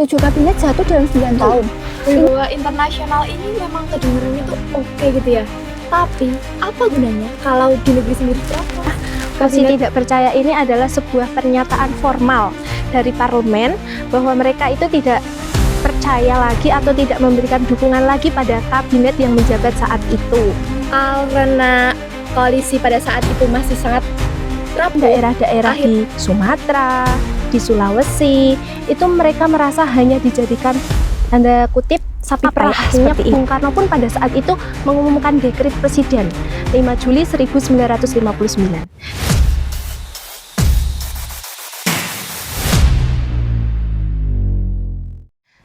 7 kabinet jatuh dalam 9 tahun. Bahwa internasional ini memang kedengarannya tuh oke gitu ya. Tapi apa gunanya kalau di negeri sendiri berapa? Mosi tidak percaya ini adalah sebuah pernyataan formal dari parlemen bahwa mereka itu tidak percaya lagi atau tidak memberikan dukungan lagi pada kabinet yang menjabat saat itu. Karena koalisi pada saat itu masih sangat rapuh. Daerah-daerah di Sumatera, di Sulawesi, itu mereka merasa hanya dijadikan tanda kutip sapi perah seperti itu. Bung Karno pun pada saat itu mengumumkan dekret presiden 5 Juli 1959.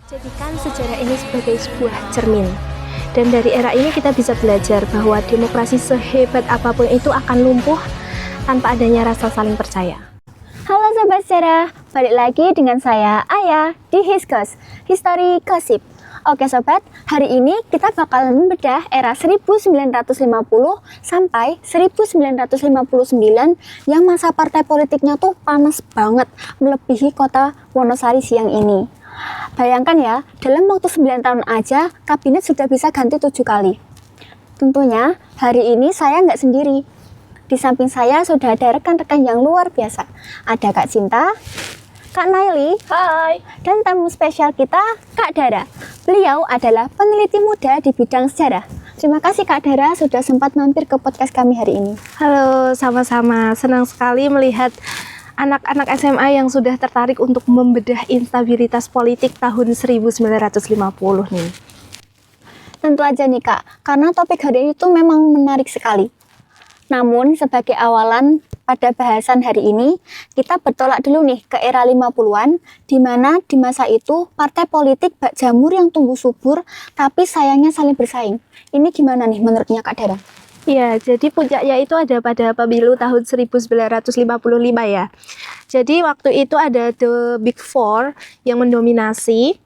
Jadikan sejarah ini sebagai sebuah cermin. Dan dari era ini kita bisa belajar bahwa demokrasi sehebat apapun itu akan lumpuh tanpa adanya rasa saling percaya. Halo Sobat Sejarah, balik lagi dengan saya Aya di Hiskos, History Gossip. Oke Sobat, hari ini kita bakalan membedah era 1950 sampai 1959 yang masa partai politiknya tuh panas banget, melebihi kota Wonosari siang ini. Bayangkan ya, dalam waktu 9 tahun aja, kabinet sudah bisa ganti 7 kali. Tentunya, hari ini saya nggak sendiri. Di samping saya sudah ada rekan-rekan yang luar biasa. Ada Kak Cinta, Kak Naili, Hai, dan tamu spesial kita, Kak Dara. Beliau adalah peneliti muda di bidang sejarah. Terima kasih Kak Dara sudah sempat mampir ke podcast kami hari ini. Halo, sama-sama. Senang sekali melihat anak-anak SMA yang sudah tertarik untuk membedah instabilitas politik tahun 1950 nih. Tentu aja nih Kak, karena topik hari ini tuh memang menarik sekali. Namun sebagai awalan pada bahasan hari ini, kita bertolak dulu nih ke era 50-an, di mana di masa itu partai politik bak jamur yang tumbuh subur, tapi sayangnya saling bersaing. Ini gimana nih menurutnya Kak Dara? Ya, jadi puncaknya itu ada pada pemilu tahun 1955 ya. Jadi waktu itu ada The Big Four yang mendominasi.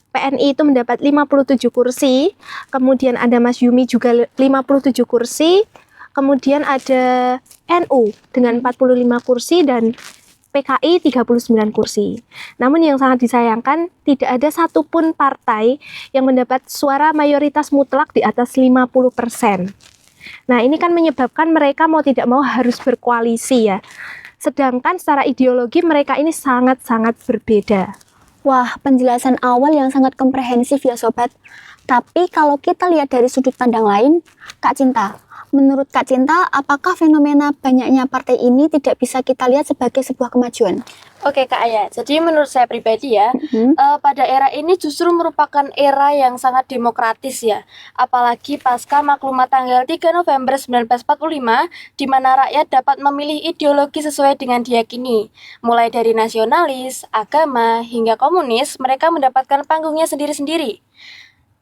PNI itu mendapat 57 kursi, kemudian ada Mas Yumi juga 57 kursi, kemudian ada NU dengan 45 kursi dan PKI 39 kursi. Namun yang sangat disayangkan, tidak ada satupun partai yang mendapat suara mayoritas mutlak di atas 50%. Nah, ini kan menyebabkan mereka mau tidak mau harus berkoalisi ya. Sedangkan secara ideologi mereka ini sangat-sangat berbeda. Wah, penjelasan awal yang sangat komprehensif ya Sobat. Tapi kalau kita lihat dari sudut pandang lain, Kak Cinta, menurut Kak Cinta, apakah fenomena banyaknya partai ini tidak bisa kita lihat sebagai sebuah kemajuan? oke Kak Aya. Jadi menurut saya pribadi ya, pada era ini justru merupakan era yang sangat demokratis ya. Apalagi pasca maklumat tanggal 3 November 1945, di mana rakyat dapat memilih ideologi sesuai dengan diyakini. Mulai dari nasionalis, agama, hingga komunis, mereka mendapatkan panggungnya sendiri-sendiri.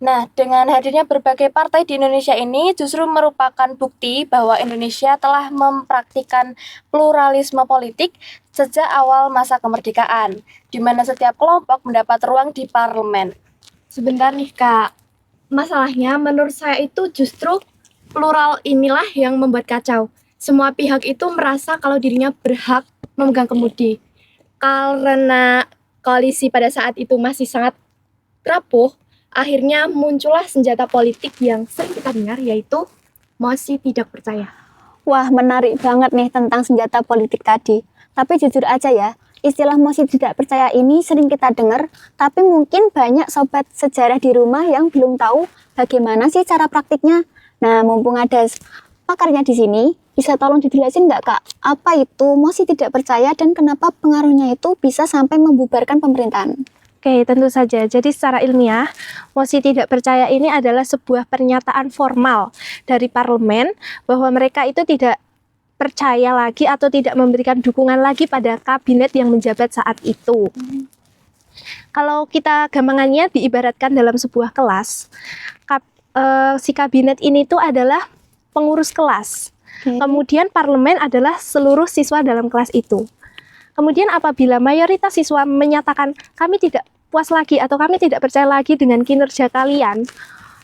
Nah, dengan hadirnya berbagai partai di Indonesia ini justru merupakan bukti bahwa Indonesia telah mempraktikkan pluralisme politik sejak awal masa kemerdekaan, di mana setiap kelompok mendapat ruang di parlemen. Sebentar nih Kak, masalahnya menurut saya itu justru plural inilah yang membuat kacau. Semua pihak itu merasa kalau dirinya berhak memegang kemudi. Karena koalisi pada saat itu masih sangat rapuh, akhirnya muncullah senjata politik yang sering kita dengar, yaitu mosi tidak percaya. Wah, menarik banget nih tentang senjata politik tadi. Tapi jujur aja ya, istilah mosi tidak percaya ini sering kita dengar, tapi mungkin banyak sobat sejarah di rumah yang belum tahu bagaimana sih cara praktiknya. Nah, mumpung ada pakarnya di sini, bisa tolong dijelasin nggak Kak, apa itu mosi tidak percaya dan kenapa pengaruhnya itu bisa sampai membubarkan pemerintahan? Oke, tentu saja. Jadi secara ilmiah, mosi tidak percaya ini adalah sebuah pernyataan formal dari parlemen bahwa mereka itu tidak percaya lagi atau tidak memberikan dukungan lagi pada kabinet yang menjabat saat itu. Kalau kita gampangannya diibaratkan dalam sebuah kelas, si kabinet ini tuh adalah pengurus kelas. Kemudian parlemen adalah seluruh siswa dalam kelas itu. Kemudian apabila mayoritas siswa menyatakan kami tidak puas lagi atau kami tidak percaya lagi dengan kinerja kalian,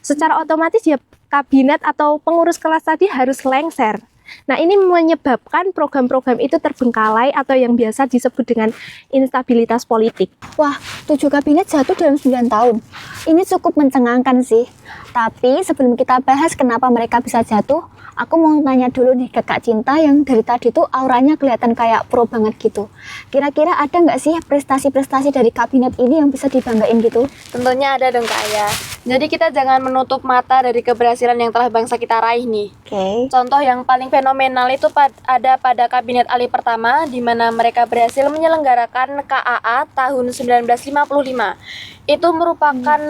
secara otomatis ya kabinet atau pengurus kelas tadi harus lengser. Nah, ini menyebabkan program-program itu terbengkalai atau yang biasa disebut dengan instabilitas politik. Wah, 7 kabinet jatuh dalam 9 tahun. Ini cukup mencengangkan sih. Tapi sebelum kita bahas kenapa mereka bisa jatuh, aku mau tanya dulu nih ke Kak Cinta yang dari tadi tuh auranya kelihatan kayak pro banget gitu. Kira-kira ada nggak sih prestasi-prestasi dari kabinet ini yang bisa dibanggain gitu? Tentunya ada dong Kak ya. Jadi kita jangan menutup mata dari keberhasilan yang telah bangsa kita raih nih. Oke. Contoh yang paling fenomenal itu ada pada Kabinet Ali pertama, di mana mereka berhasil menyelenggarakan KAA tahun 1955. Itu merupakan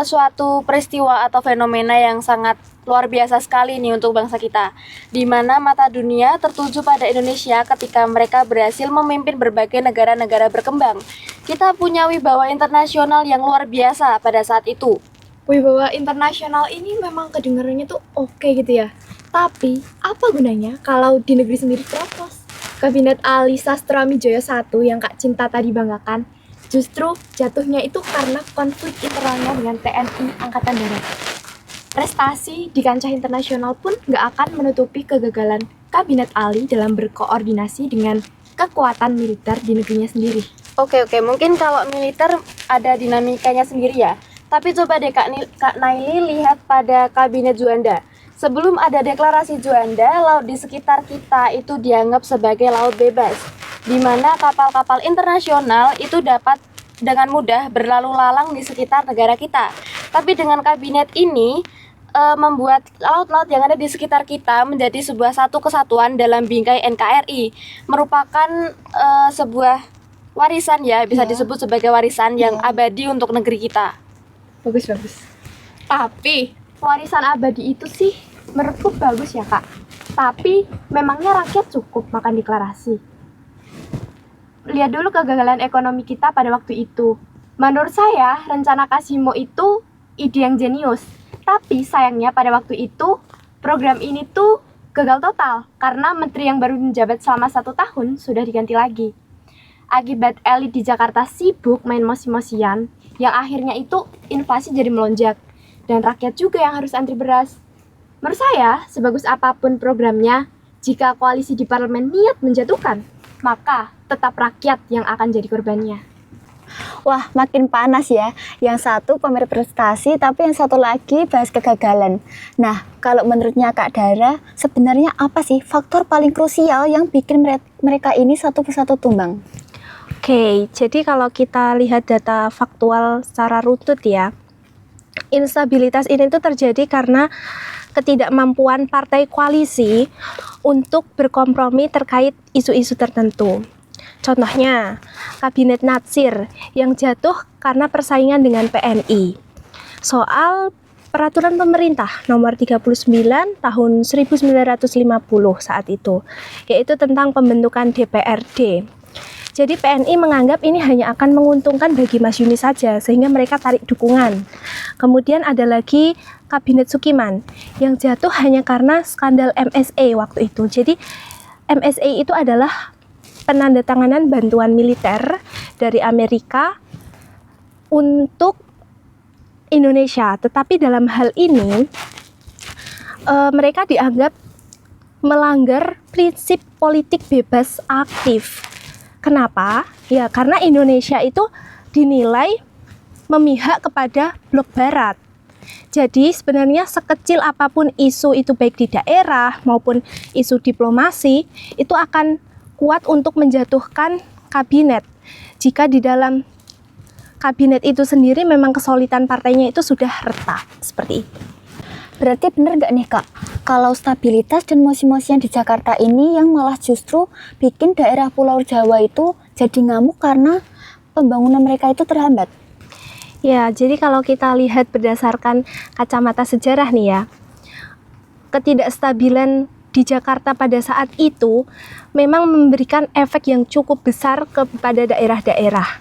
suatu peristiwa atau fenomena yang sangat luar biasa sekali nih untuk bangsa kita, di mana mata dunia tertuju pada Indonesia ketika mereka berhasil memimpin berbagai negara-negara berkembang. Kita punya wibawa internasional yang luar biasa pada saat itu. Wibawa internasional ini memang kedengarannya tuh oke gitu ya. Tapi apa gunanya kalau di negeri sendiri keropos? Kabinet Ali Sastramidjoyo I yang Kak Cinta tadi banggakan, justru jatuhnya itu karena konflik internalnya dengan TNI Angkatan Darat. Prestasi di kancah internasional pun nggak akan menutupi kegagalan Kabinet Ali dalam berkoordinasi dengan kekuatan militer di negerinya sendiri. Oke, mungkin kalau militer ada dinamikanya sendiri ya. Tapi coba deh Kak Naili lihat pada Kabinet Juanda. Sebelum ada deklarasi Juanda, laut di sekitar kita itu dianggap sebagai laut bebas, di mana kapal-kapal internasional itu dapat dengan mudah berlalu lalang di sekitar negara kita. Tapi dengan kabinet ini membuat laut-laut yang ada di sekitar kita menjadi sebuah satu kesatuan dalam bingkai NKRI, merupakan sebuah warisan ya, bisa disebut sebagai warisan yang abadi untuk negeri kita. Bagus. Tapi warisan abadi itu sih menurutku bagus ya Kak. Tapi memangnya rakyat cukup makan deklarasi? Lihat dulu kegagalan ekonomi kita pada waktu itu. Menurut saya rencana Kasimo itu ide yang jenius. Tapi sayangnya pada waktu itu program ini tuh gagal total karena menteri yang baru menjabat selama 1 tahun sudah diganti lagi. Akibat elit di Jakarta sibuk main mosi-mosian, yang akhirnya itu inflasi jadi melonjak dan rakyat juga yang harus antri beras. Menurut saya, sebagus apapun programnya, jika koalisi di parlemen niat menjatuhkan, maka tetap rakyat yang akan jadi korbannya. Wah, makin panas ya. Yang satu pamer prestasi, tapi yang satu lagi bahas kegagalan. Nah, kalau menurutnya Kak Dara, sebenarnya apa sih faktor paling krusial yang bikin mereka ini satu persatu tumbang? Oke, jadi kalau kita lihat data faktual secara runtut ya, instabilitas ini tuh terjadi karena ketidakmampuan partai koalisi untuk berkompromi terkait isu-isu tertentu. Contohnya, Kabinet Natsir yang jatuh karena persaingan dengan PNI. Soal Peraturan Pemerintah Nomor 39 Tahun 1950 saat itu, yaitu tentang pembentukan DPRD. Jadi PNI menganggap ini hanya akan menguntungkan bagi Mas Yuni saja, sehingga mereka tarik dukungan. Kemudian ada lagi Kabinet Sukiman yang jatuh hanya karena skandal MSA waktu itu. Jadi MSA itu adalah penandatanganan bantuan militer dari Amerika untuk Indonesia. Tetapi dalam hal ini mereka dianggap melanggar prinsip politik bebas aktif. Kenapa? Ya karena Indonesia itu dinilai memihak kepada blok barat. Jadi sebenarnya sekecil apapun isu itu baik di daerah maupun isu diplomasi itu akan kuat untuk menjatuhkan kabinet. Jika di dalam kabinet itu sendiri memang kesulitan partainya itu sudah retak seperti itu. Berarti bener nggak nih Kak, kalau stabilitas dan mosi-mosian di Jakarta ini yang malah justru bikin daerah Pulau Jawa itu jadi ngamuk karena pembangunan mereka itu terhambat? Ya, jadi kalau kita lihat berdasarkan kacamata sejarah nih ya, ketidakstabilan di Jakarta pada saat itu memang memberikan efek yang cukup besar kepada daerah-daerah.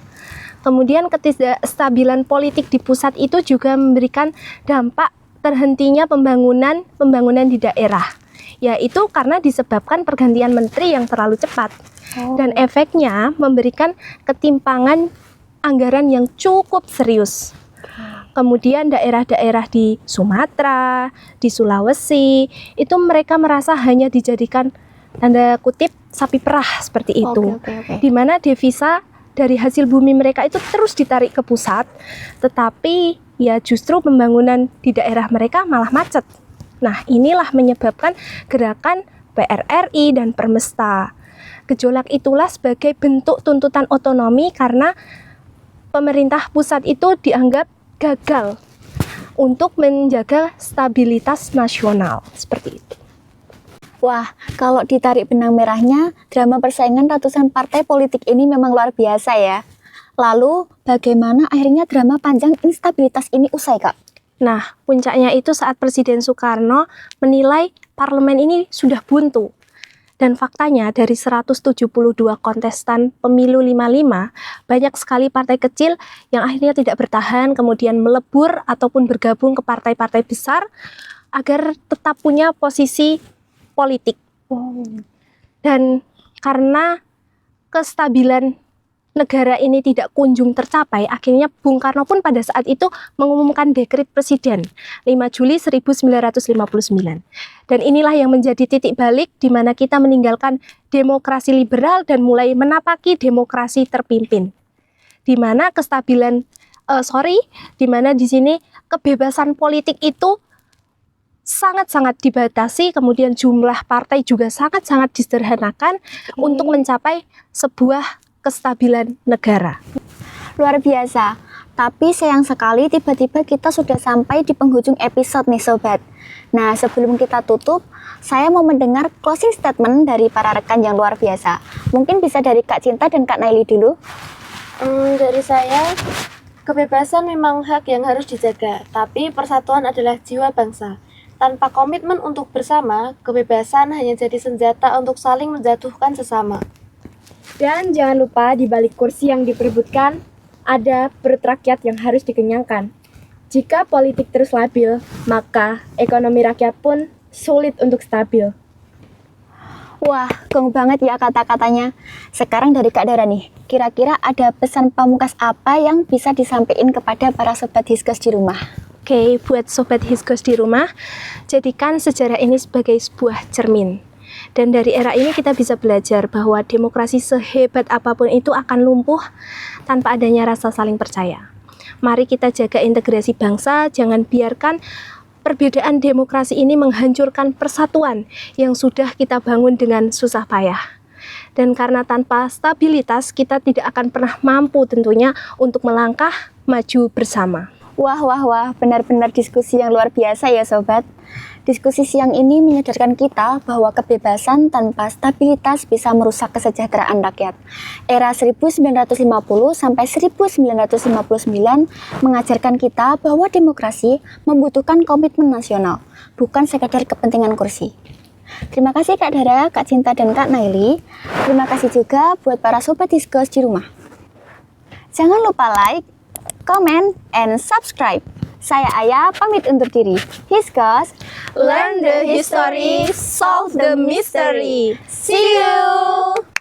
Kemudian ketidakstabilan politik di pusat itu juga memberikan dampak terhentinya pembangunan di daerah, yaitu karena disebabkan pergantian menteri yang terlalu cepat. Dan efeknya memberikan ketimpangan anggaran yang cukup serius. Kemudian daerah-daerah di Sumatera, di Sulawesi, itu mereka merasa hanya dijadikan tanda kutip sapi perah seperti itu. Oke. Di mana devisa dari hasil bumi mereka itu terus ditarik ke pusat, tetapi ya justru pembangunan di daerah mereka malah macet. Nah, inilah menyebabkan gerakan PRRI dan Permesta. Gejolak itulah sebagai bentuk tuntutan otonomi karena pemerintah pusat itu dianggap gagal untuk menjaga stabilitas nasional, seperti itu. Wah, kalau ditarik benang merahnya, drama persaingan ratusan partai politik ini memang luar biasa ya. Lalu, bagaimana akhirnya drama panjang instabilitas ini usai, Kak? Nah, puncaknya itu saat Presiden Soekarno menilai parlemen ini sudah buntu. Dan faktanya dari 172 kontestan pemilu 55, banyak sekali partai kecil yang akhirnya tidak bertahan, kemudian melebur ataupun bergabung ke partai-partai besar agar tetap punya posisi politik. Dan karena kestabilan negara ini tidak kunjung tercapai, akhirnya Bung Karno pun pada saat itu mengumumkan dekret presiden 5 Juli 1959. Dan inilah yang menjadi titik balik di mana kita meninggalkan demokrasi liberal dan mulai menapaki demokrasi terpimpin. Di mana di mana di sini kebebasan politik itu sangat-sangat dibatasi, kemudian jumlah partai juga sangat-sangat disederhanakan untuk mencapai sebuah kestabilan negara. Luar biasa. Tapi sayang sekali tiba-tiba kita sudah sampai di penghujung episode nih Sobat. Nah, sebelum kita tutup, saya mau mendengar closing statement dari para rekan yang luar biasa. Mungkin bisa dari Kak Cinta dan Kak Naili dulu. Dari saya, kebebasan memang hak yang harus dijaga, tapi persatuan adalah jiwa bangsa. Tanpa komitmen untuk bersama, kebebasan hanya jadi senjata untuk saling menjatuhkan sesama. Dan jangan lupa di balik kursi yang diperebutkan, ada perut rakyat yang harus dikenyangkan. Jika politik terus labil, maka ekonomi rakyat pun sulit untuk stabil. Wah, gong banget ya kata-katanya. Sekarang dari Kak Dara nih, kira-kira ada pesan pamungkas apa yang bisa disampaikan kepada para Sobat Hiskos di rumah? Oke, buat Sobat Hiskos di rumah, jadikan sejarah ini sebagai sebuah cermin. Dan dari era ini kita bisa belajar bahwa demokrasi sehebat apapun itu akan lumpuh tanpa adanya rasa saling percaya. Mari kita jaga integrasi bangsa, jangan biarkan perbedaan demokrasi ini menghancurkan persatuan yang sudah kita bangun dengan susah payah. Dan karena tanpa stabilitas kita tidak akan pernah mampu tentunya untuk melangkah maju bersama. Wah, benar-benar diskusi yang luar biasa ya Sobat. Diskusi siang ini menyadarkan kita bahwa kebebasan tanpa stabilitas bisa merusak kesejahteraan rakyat. Era 1950 sampai 1959 mengajarkan kita bahwa demokrasi membutuhkan komitmen nasional, bukan sekadar kepentingan kursi. Terima kasih Kak Dara, Kak Cinta, dan Kak Naili. Terima kasih juga buat para Sobat Hiskos di rumah. Jangan lupa like, comment, and subscribe. Saya Aya pamit undur diri. Hiskos, Learn the history, solve the mystery. see you!